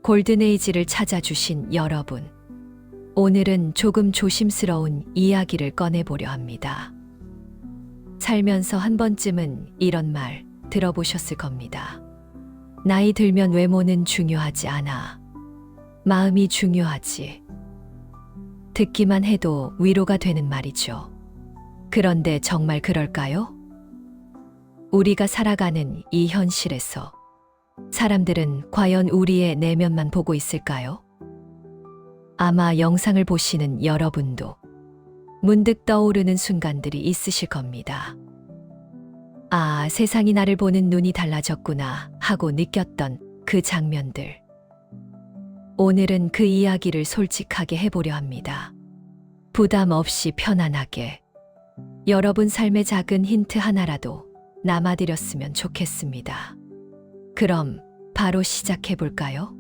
골든에이지를 찾아주신 여러분, 오늘은 조금 조심스러운 이야기를 꺼내보려 합니다. 살면서 한 번쯤은 이런 말 들어보셨을 겁니다. 나이 들면 외모는 중요하지 않아. 마음이 중요하지. 듣기만 해도 위로가 되는 말이죠. 그런데 정말 그럴까요? 우리가 살아가는 이 현실에서 사람들은 과연 우리의 내면만 보고 있을까요? 아마 영상을 보시는 여러분도 문득 떠오르는 순간들이 있으실 겁니다. 아, 세상이 나를 보는 눈이 달라졌구나 하고 느꼈던 그 장면들. 오늘은 그 이야기를 솔직하게 해보려 합니다. 부담 없이 편안하게. 여러분 삶의 작은 힌트 하나라도 남아드렸으면 좋겠습니다. 그럼 바로 시작해 볼까요?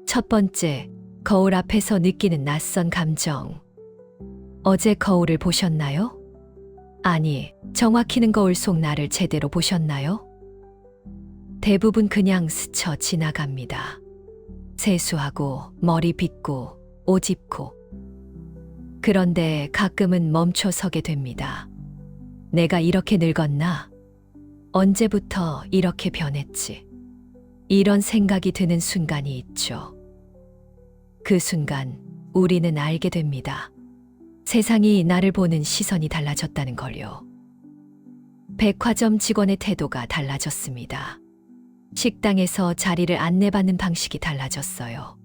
첫 번째, 거울 앞에서 느끼는 낯선 감정. 어제 거울을 보셨나요? 아니, 정확히는 거울 속 나를 제대로 보셨나요? 대부분 그냥 스쳐 지나갑니다. 세수하고, 머리 빗고, 옷 입고. 그런데 가끔은 멈춰 서게 됩니다. 내가 이렇게 늙었나? 언제부터 이렇게 변했지? 이런 생각이 드는 순간이 있죠. 그 순간 우리는 알게 됩니다. 세상이 나를 보는 시선이 달라졌다는 걸요. 백화점 직원의 태도가 달라졌습니다. 식당에서 자리를 안내받는 방식이 달라졌어요.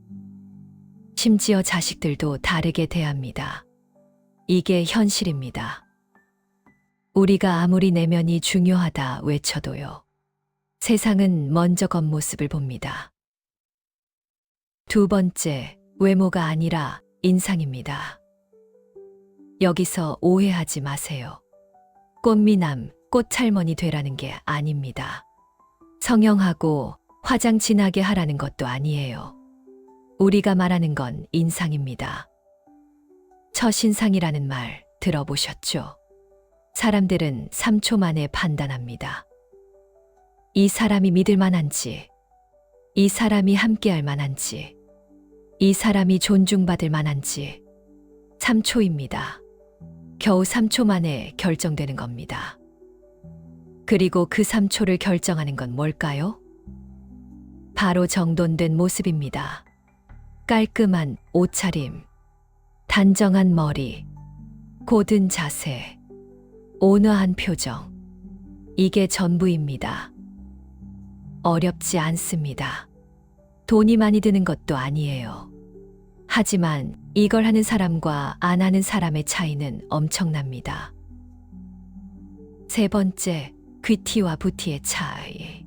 심지어 자식들도 다르게 대합니다. 이게 현실입니다. 우리가 아무리 내면이 중요하다 외쳐도요. 세상은 먼저 겉모습을 봅니다. 두 번째, 외모가 아니라 인상입니다. 여기서 오해하지 마세요. 꽃미남, 꽃할머니 되라는 게 아닙니다. 성형하고 화장 진하게 하라는 것도 아니에요. 우리가 말하는 건 인상입니다. 첫인상이라는 말 들어보셨죠? 사람들은 3초 만에 판단합니다. 이 사람이 믿을 만한지, 이 사람이 함께할 만한지, 이 사람이 존중받을 만한지 3초입니다. 겨우 3초 만에 결정되는 겁니다. 그리고 그 3초를 결정하는 건 뭘까요? 바로 정돈된 모습입니다. 깔끔한 옷차림, 단정한 머리, 고든 자세, 온화한 표정. 이게 전부입니다. 어렵지 않습니다. 돈이 많이 드는 것도 아니에요. 하지만 이걸 하는 사람과 안 하는 사람의 차이는 엄청납니다. 세 번째, 귀티와 부티의 차이.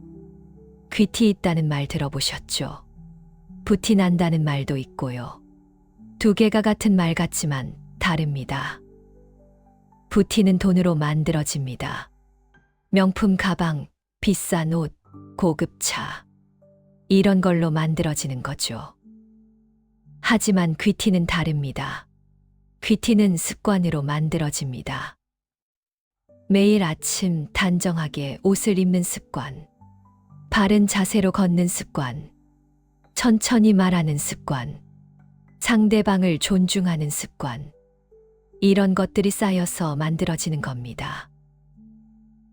귀티 있다는 말 들어보셨죠? 부티 난다는 말도 있고요. 두 개가 같은 말 같지만 다릅니다. 부티는 돈으로 만들어집니다. 명품 가방, 비싼 옷, 고급 차. 이런 걸로 만들어지는 거죠. 하지만 귀티는 다릅니다. 귀티는 습관으로 만들어집니다. 매일 아침 단정하게 옷을 입는 습관, 바른 자세로 걷는 습관, 천천히 말하는 습관, 상대방을 존중하는 습관, 이런 것들이 쌓여서 만들어지는 겁니다.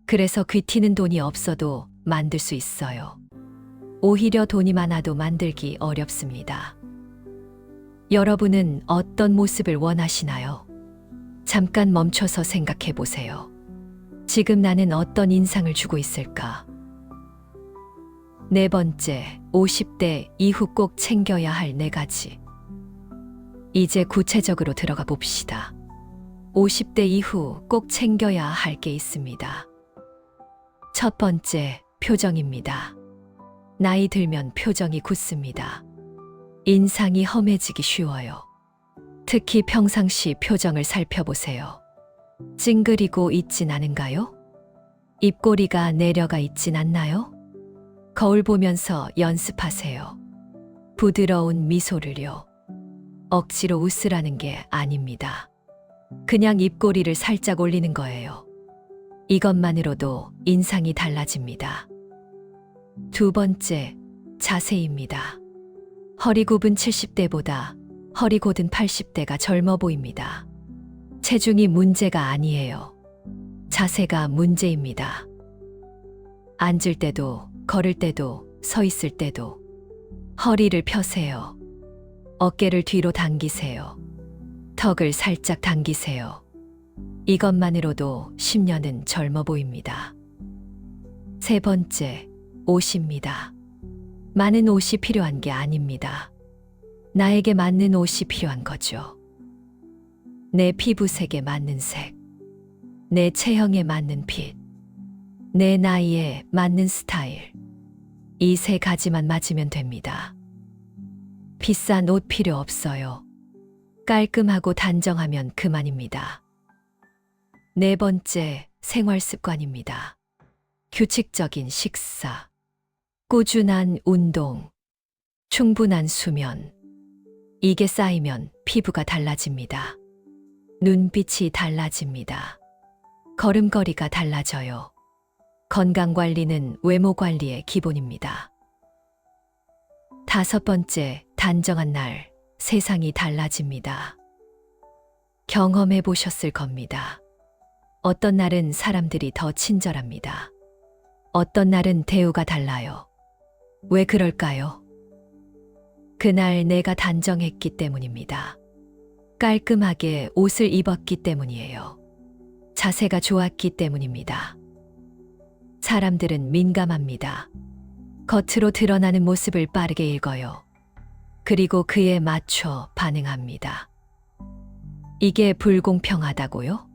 그래서 귀티는 돈이 없어도 만들 수 있어요. 오히려 돈이 많아도 만들기 어렵습니다. 여러분은 어떤 모습을 원하시나요? 잠깐 멈춰서 생각해 보세요. 지금 나는 어떤 인상을 주고 있을까? 네 번째, 50대 이후 꼭 챙겨야 할 4가지. 이제 구체적으로 들어가 봅시다. 50대 이후 꼭 챙겨야 할 게 있습니다. 첫 번째, 표정입니다. 나이 들면 표정이 굳습니다. 인상이 험해지기 쉬워요. 특히 평상시 표정을 살펴보세요. 찡그리고 있진 않은가요? 입꼬리가 내려가 있진 않나요? 거울 보면서 연습하세요. 부드러운 미소를요. 억지로 웃으라는 게 아닙니다. 그냥 입꼬리를 살짝 올리는 거예요. 이것만으로도 인상이 달라집니다. 두 번째, 자세입니다. 허리 굽은 70대보다 허리 곧은 80대가 젊어 보입니다. 체중이 문제가 아니에요. 자세가 문제입니다. 앉을 때도, 걸을 때도, 서 있을 때도 허리를 펴세요. 어깨를 뒤로 당기세요. 턱을 살짝 당기세요. 이것만으로도 10년은 젊어 보입니다. 세 번째, 옷입니다. 많은 옷이 필요한 게 아닙니다. 나에게 맞는 옷이 필요한 거죠. 내 피부색에 맞는 색, 내 체형에 맞는 핏, 내 나이에 맞는 스타일. 이 세 가지만 맞으면 됩니다. 비싼 옷 필요 없어요. 깔끔하고 단정하면 그만입니다. 네 번째, 생활 습관입니다. 규칙적인 식사, 꾸준한 운동, 충분한 수면. 이게 쌓이면 피부가 달라집니다. 눈빛이 달라집니다. 걸음걸이가 달라져요. 건강관리는 외모관리의 기본입니다. 다섯 번째, 단정한 날, 세상이 달라집니다. 경험해 보셨을 겁니다. 어떤 날은 사람들이 더 친절합니다. 어떤 날은 대우가 달라요. 왜 그럴까요? 그날 내가 단정했기 때문입니다. 깔끔하게 옷을 입었기 때문이에요. 자세가 좋았기 때문입니다. 사람들은 민감합니다. 겉으로 드러나는 모습을 빠르게 읽어요. 그리고 그에 맞춰 반응합니다. 이게 불공평하다고요?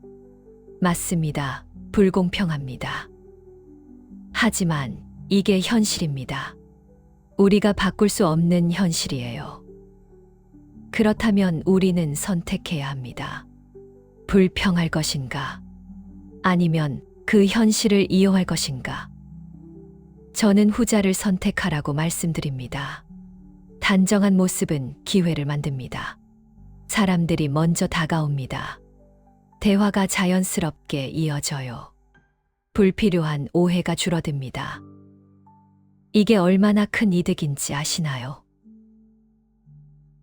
맞습니다. 불공평합니다. 하지만 이게 현실입니다. 우리가 바꿀 수 없는 현실이에요. 그렇다면 우리는 선택해야 합니다. 불평할 것인가? 아니면 그 현실을 이용할 것인가? 저는 후자를 선택하라고 말씀드립니다. 단정한 모습은 기회를 만듭니다. 사람들이 먼저 다가옵니다. 대화가 자연스럽게 이어져요. 불필요한 오해가 줄어듭니다. 이게 얼마나 큰 이득인지 아시나요?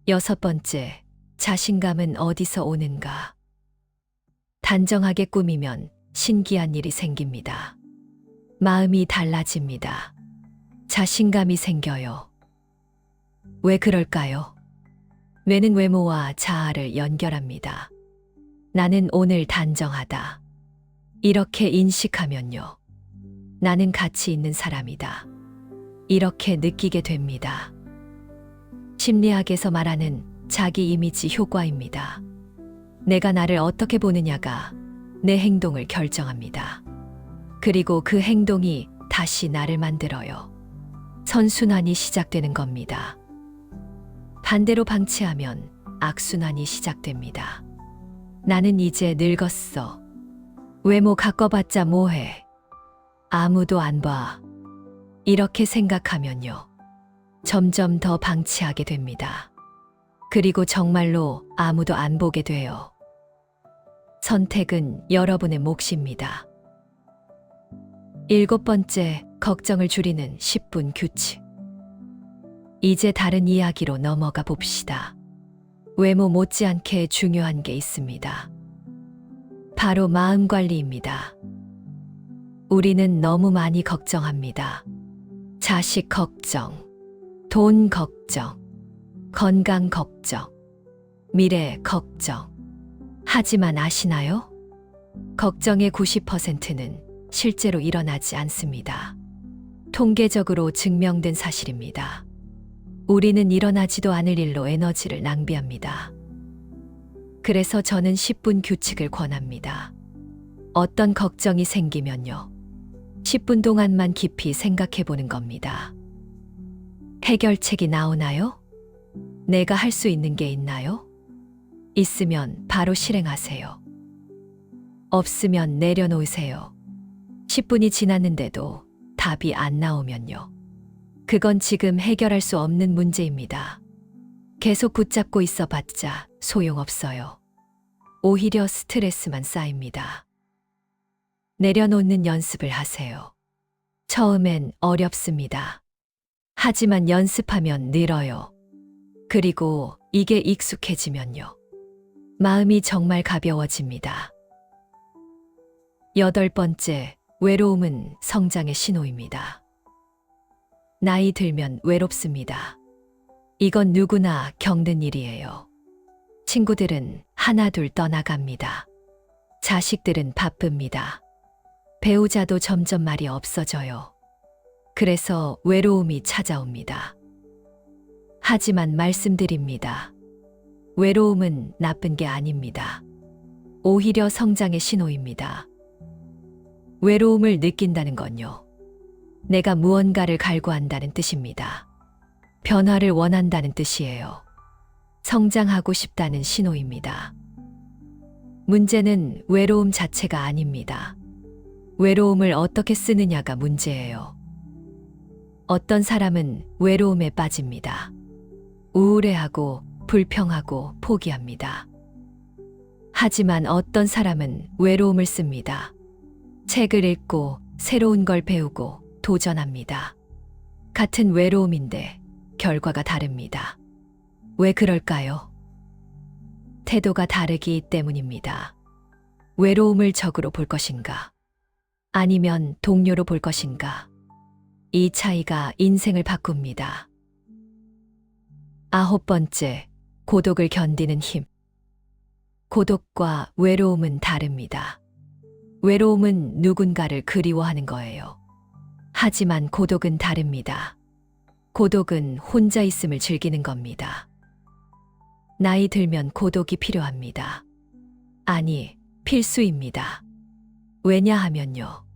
여섯 번째, 자신감은 어디서 오는가? 단정하게 꾸미면 신기한 일이 생깁니다. 마음이 달라집니다. 자신감이 생겨요. 왜 그럴까요? 뇌는 외모와 자아를 연결합니다. 나는 오늘 단정하다. 이렇게 인식하면요. 나는 가치 있는 사람이다. 이렇게 느끼게 됩니다. 심리학에서 말하는 자기 이미지 효과입니다. 내가 나를 어떻게 보느냐가 내 행동을 결정합니다. 그리고 그 행동이 다시 나를 만들어요. 선순환이 시작되는 겁니다. 반대로 방치하면 악순환이 시작됩니다. 나는 이제 늙었어. 외모 가꿔봤자 뭐해. 아무도 안 봐. 이렇게 생각하면요. 점점 더 방치하게 됩니다. 그리고 정말로 아무도 안 보게 돼요. 선택은 여러분의 몫입니다. 일곱 번째, 걱정을 줄이는 10분 규칙. 이제 다른 이야기로 넘어가 봅시다. 외모 못지않게 중요한 게 있습니다. 바로 마음 관리입니다. 우리는 너무 많이 걱정합니다. 자식 걱정, 돈 걱정, 건강 걱정, 미래 걱정. 하지만 아시나요? 걱정의 90%는 실제로 일어나지 않습니다. 통계적으로 증명된 사실입니다. 우리는 일어나지도 않을 일로 에너지를 낭비합니다. 그래서 저는 10분 규칙을 권합니다. 어떤 걱정이 생기면요. 10분 동안만 깊이 생각해 보는 겁니다. 해결책이 나오나요? 내가 할 수 있는 게 있나요? 있으면 바로 실행하세요. 없으면 내려놓으세요. 10분이 지났는데도 답이 안 나오면요. 그건 지금 해결할 수 없는 문제입니다. 계속 붙잡고 있어 봤자 소용없어요. 오히려 스트레스만 쌓입니다. 내려놓는 연습을 하세요. 처음엔 어렵습니다. 하지만 연습하면 늘어요. 그리고 이게 익숙해지면요. 마음이 정말 가벼워집니다. 8번째, 외로움은 성장의 신호입니다. 나이 들면 외롭습니다. 이건 누구나 겪는 일이에요. 친구들은 하나둘 떠나갑니다. 자식들은 바쁩니다. 배우자도 점점 말이 없어져요. 그래서 외로움이 찾아옵니다. 하지만 말씀드립니다. 외로움은 나쁜 게 아닙니다. 오히려 성장의 신호입니다. 외로움을 느낀다는 건요. 내가 무언가를 갈구한다는 뜻입니다. 변화를 원한다는 뜻이에요. 성장하고 싶다는 신호입니다. 문제는 외로움 자체가 아닙니다. 외로움을 어떻게 쓰느냐가 문제예요. 어떤 사람은 외로움에 빠집니다. 우울해하고 불평하고 포기합니다. 하지만 어떤 사람은 외로움을 씁니다. 책을 읽고 새로운 걸 배우고 도전합니다. 같은 외로움인데 결과가 다릅니다. 왜 그럴까요? 태도가 다르기 때문입니다. 외로움을 적으로 볼 것인가? 아니면 동료로 볼 것인가? 이 차이가 인생을 바꿉니다. 9번째, 고독을 견디는 힘. 고독과 외로움은 다릅니다. 외로움은 누군가를 그리워하는 거예요. 하지만 고독은 다릅니다. 고독은 혼자 있음을 즐기는 겁니다. 나이 들면 고독이 필요합니다. 아니, 필수입니다. 왜냐하면요.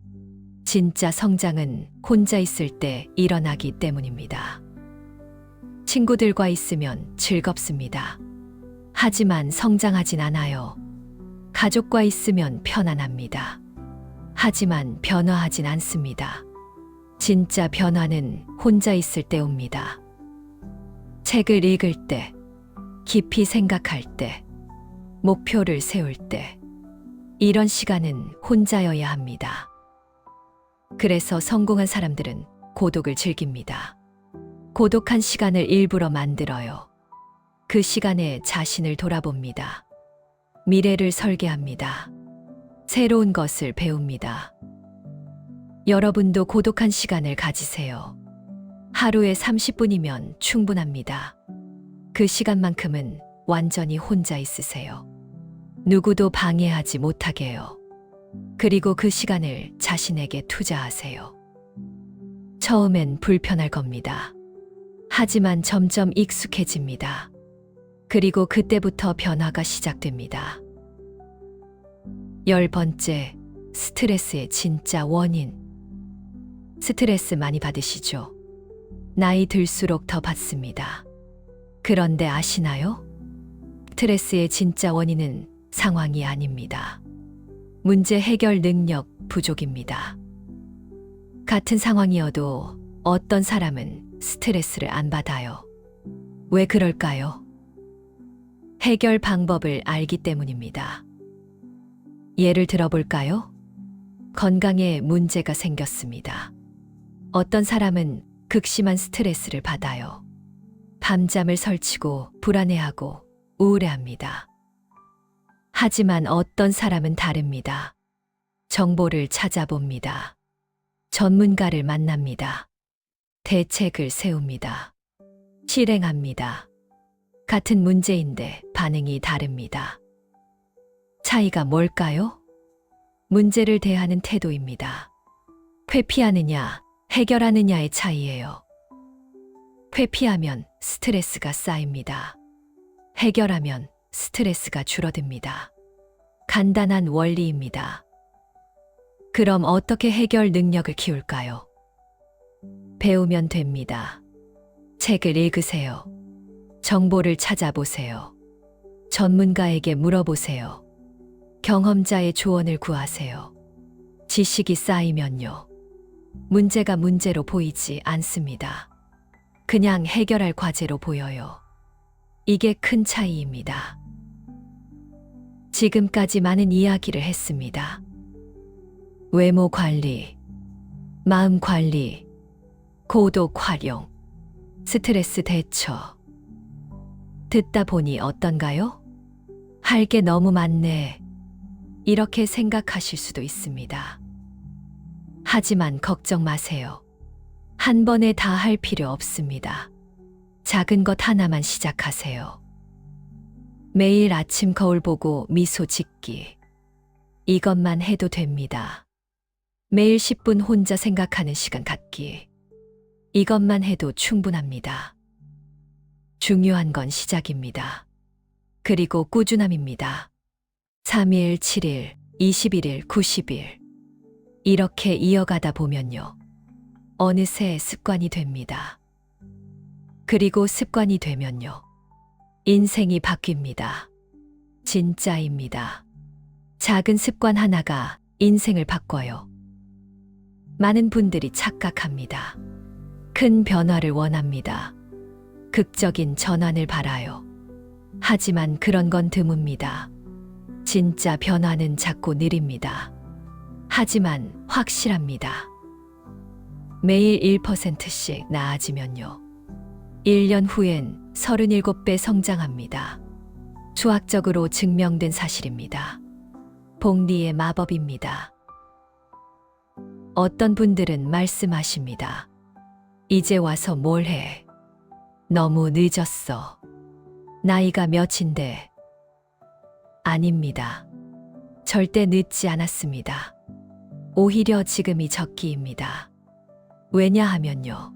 진짜 성장은 혼자 있을 때 일어나기 때문입니다. 친구들과 있으면 즐겁습니다. 하지만 성장하진 않아요. 가족과 있으면 편안합니다. 하지만 변화하진 않습니다. 진짜 변화는 혼자 있을 때 옵니다. 책을 읽을 때, 깊이 생각할 때, 목표를 세울 때, 이런 시간은 혼자여야 합니다. 그래서 성공한 사람들은 고독을 즐깁니다. 고독한 시간을 일부러 만들어요. 그 시간에 자신을 돌아봅니다. 미래를 설계합니다. 새로운 것을 배웁니다. 여러분도 고독한 시간을 가지세요. 하루에 30분이면 충분합니다. 그 시간만큼은 완전히 혼자 있으세요. 누구도 방해하지 못하게요. 그리고 그 시간을 자신에게 투자하세요. 처음엔 불편할 겁니다. 하지만 점점 익숙해집니다. 그리고 그때부터 변화가 시작됩니다. 10번째, 스트레스의 진짜 원인. 스트레스 많이 받으시죠? 나이 들수록 더 받습니다. 그런데 아시나요? 스트레스의 진짜 원인은 상황이 아닙니다. 문제 해결 능력 부족입니다. 같은 상황이어도 어떤 사람은 스트레스를 안 받아요. 왜 그럴까요? 해결 방법을 알기 때문입니다. 예를 들어볼까요? 건강에 문제가 생겼습니다. 어떤 사람은 극심한 스트레스를 받아요. 밤잠을 설치고 불안해하고 우울해합니다. 하지만 어떤 사람은 다릅니다. 정보를 찾아봅니다. 전문가를 만납니다. 대책을 세웁니다. 실행합니다. 같은 문제인데 반응이 다릅니다. 차이가 뭘까요? 문제를 대하는 태도입니다. 회피하느냐, 해결하느냐의 차이예요. 회피하면 스트레스가 쌓입니다. 해결하면 스트레스가 줄어듭니다. 간단한 원리입니다. 그럼 어떻게 해결 능력을 키울까요? 배우면 됩니다. 책을 읽으세요. 정보를 찾아보세요. 전문가에게 물어보세요. 경험자의 조언을 구하세요. 지식이 쌓이면요. 문제가 문제로 보이지 않습니다. 그냥 해결할 과제로 보여요. 이게 큰 차이입니다. 지금까지 많은 이야기를 했습니다. 외모 관리, 마음 관리, 고독 활용, 스트레스 대처. 듣다 보니 어떤가요? 할 게 너무 많네. 이렇게 생각하실 수도 있습니다. 하지만 걱정 마세요. 한 번에 다 할 필요 없습니다. 작은 것 하나만 시작하세요. 매일 아침 거울 보고 미소 짓기. 이것만 해도 됩니다. 매일 10분 혼자 생각하는 시간 갖기. 이것만 해도 충분합니다. 중요한 건 시작입니다. 그리고 꾸준함입니다. 3일, 7일, 21일, 90일. 이렇게 이어가다 보면요. 어느새 습관이 됩니다. 그리고 습관이 되면요. 인생이 바뀝니다. 진짜입니다. 작은 습관 하나가 인생을 바꿔요. 많은 분들이 착각합니다. 큰 변화를 원합니다. 극적인 전환을 바라요. 하지만 그런 건 드뭅니다. 진짜 변화는 작고 느립니다. 하지만 확실합니다. 매일 1%씩 나아지면요. 1년 후엔 37배 성장합니다. 수학적으로 증명된 사실입니다. 복리의 마법입니다. 어떤 분들은 말씀하십니다. 이제 와서 뭘 해? 너무 늦었어. 나이가 몇인데? 아닙니다. 절대 늦지 않았습니다. 오히려 지금이 적기입니다. 왜냐하면요.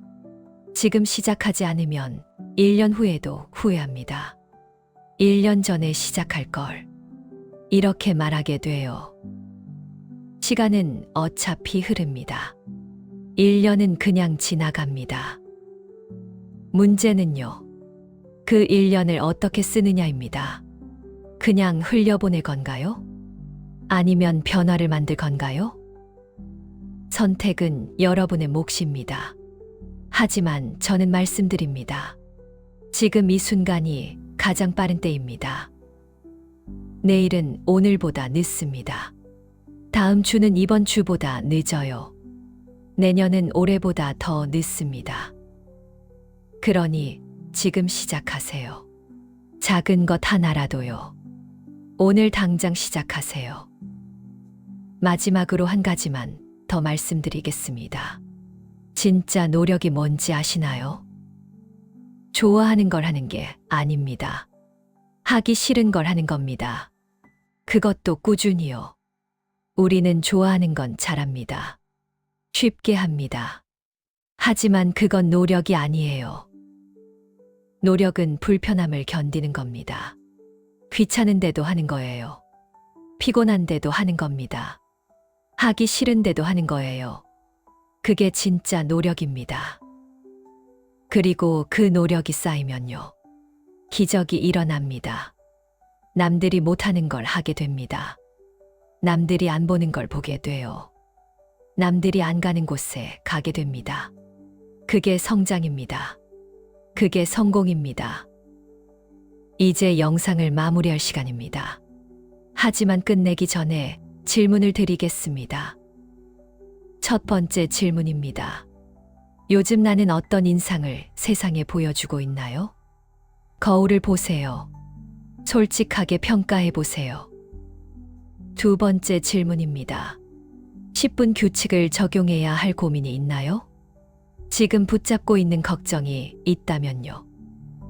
지금 시작하지 않으면 1년 후에도 후회합니다. 1년 전에 시작할 걸. 이렇게 말하게 돼요. 시간은 어차피 흐릅니다. 1년은 그냥 지나갑니다. 문제는요. 그 1년을 어떻게 쓰느냐입니다. 그냥 흘려보낼 건가요? 아니면 변화를 만들 건가요? 선택은 여러분의 몫입니다. 하지만 저는 말씀드립니다. 지금 이 순간이 가장 빠른 때입니다. 내일은 오늘보다 늦습니다. 다음 주는 이번 주보다 늦어요. 내년은 올해보다 더 늦습니다. 그러니 지금 시작하세요. 작은 것 하나라도요. 오늘 당장 시작하세요. 마지막으로 한 가지만 더 말씀드리겠습니다. 진짜 노력이 뭔지 아시나요? 좋아하는 걸 하는 게 아닙니다. 하기 싫은 걸 하는 겁니다. 그것도 꾸준히요. 우리는 좋아하는 건 잘합니다. 쉽게 합니다. 하지만 그건 노력이 아니에요. 노력은 불편함을 견디는 겁니다. 귀찮은데도 하는 거예요. 피곤한데도 하는 겁니다. 하기 싫은데도 하는 거예요. 그게 진짜 노력입니다. 그리고 그 노력이 쌓이면요. 기적이 일어납니다. 남들이 못하는 걸 하게 됩니다. 남들이 안 보는 걸 보게 돼요. 남들이 안 가는 곳에 가게 됩니다. 그게 성장입니다. 그게 성공입니다. 이제 영상을 마무리할 시간입니다. 하지만 끝내기 전에 질문을 드리겠습니다. 첫 번째 질문입니다. 요즘 나는 어떤 인상을 세상에 보여주고 있나요? 거울을 보세요. 솔직하게 평가해 보세요. 두 번째 질문입니다. 10분 규칙을 적용해야 할 고민이 있나요? 지금 붙잡고 있는 걱정이 있다면요.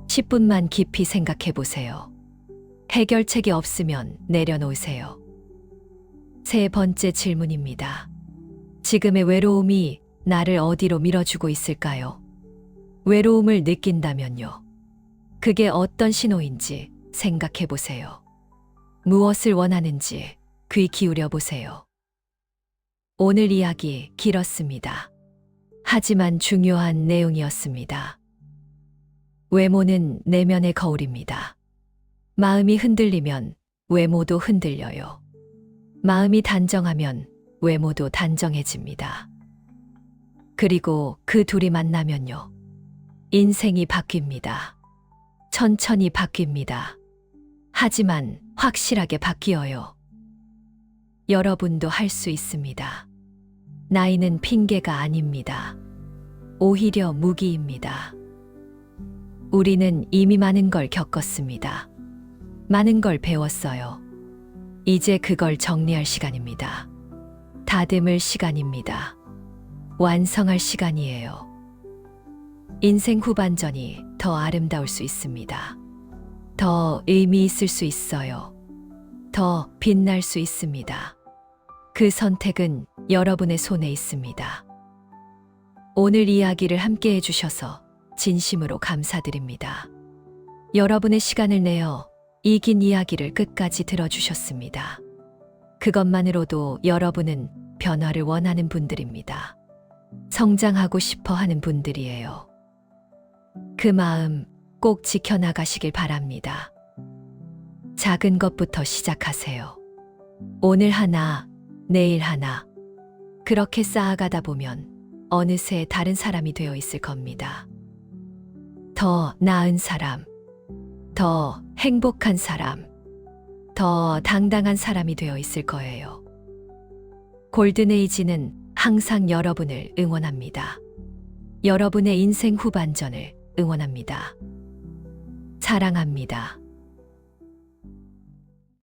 10분만 깊이 생각해 보세요. 해결책이 없으면 내려놓으세요. 세 번째 질문입니다. 지금의 외로움이 나를 어디로 밀어주고 있을까요? 외로움을 느낀다면요. 그게 어떤 신호인지 생각해 보세요. 무엇을 원하는지 귀 기울여 보세요. 오늘 이야기 길었습니다. 하지만 중요한 내용이었습니다. 외모는 내면의 거울입니다. 마음이 흔들리면 외모도 흔들려요. 마음이 단정하면 외모도 단정해집니다. 그리고 그 둘이 만나면요. 인생이 바뀝니다. 천천히 바뀝니다. 하지만 확실하게 바뀌어요. 여러분도 할 수 있습니다. 나이는 핑계가 아닙니다. 오히려 무기입니다. 우리는 이미 많은 걸 겪었습니다. 많은 걸 배웠어요. 이제 그걸 정리할 시간입니다. 다듬을 시간입니다. 완성할 시간이에요. 인생 후반전이 더 아름다울 수 있습니다. 더 의미 있을 수 있어요. 더 빛날 수 있습니다. 그 선택은 여러분의 손에 있습니다. 오늘 이야기를 함께 해주셔서 진심으로 감사드립니다. 여러분의 시간을 내어 이 긴 이야기를 끝까지 들어주셨습니다. 그것만으로도 여러분은 변화를 원하는 분들입니다. 성장하고 싶어 하는 분들이에요. 그 마음 꼭 지켜나가시길 바랍니다. 작은 것부터 시작하세요. 오늘 하나, 내일 하나. 그렇게 쌓아가다 보면 어느새 다른 사람이 되어 있을 겁니다. 더 나은 사람, 더 행복한 사람, 더 당당한 사람이 되어 있을 거예요. 골든에이지는 항상 여러분을 응원합니다. 여러분의 인생 후반전을 응원합니다. 사랑합니다.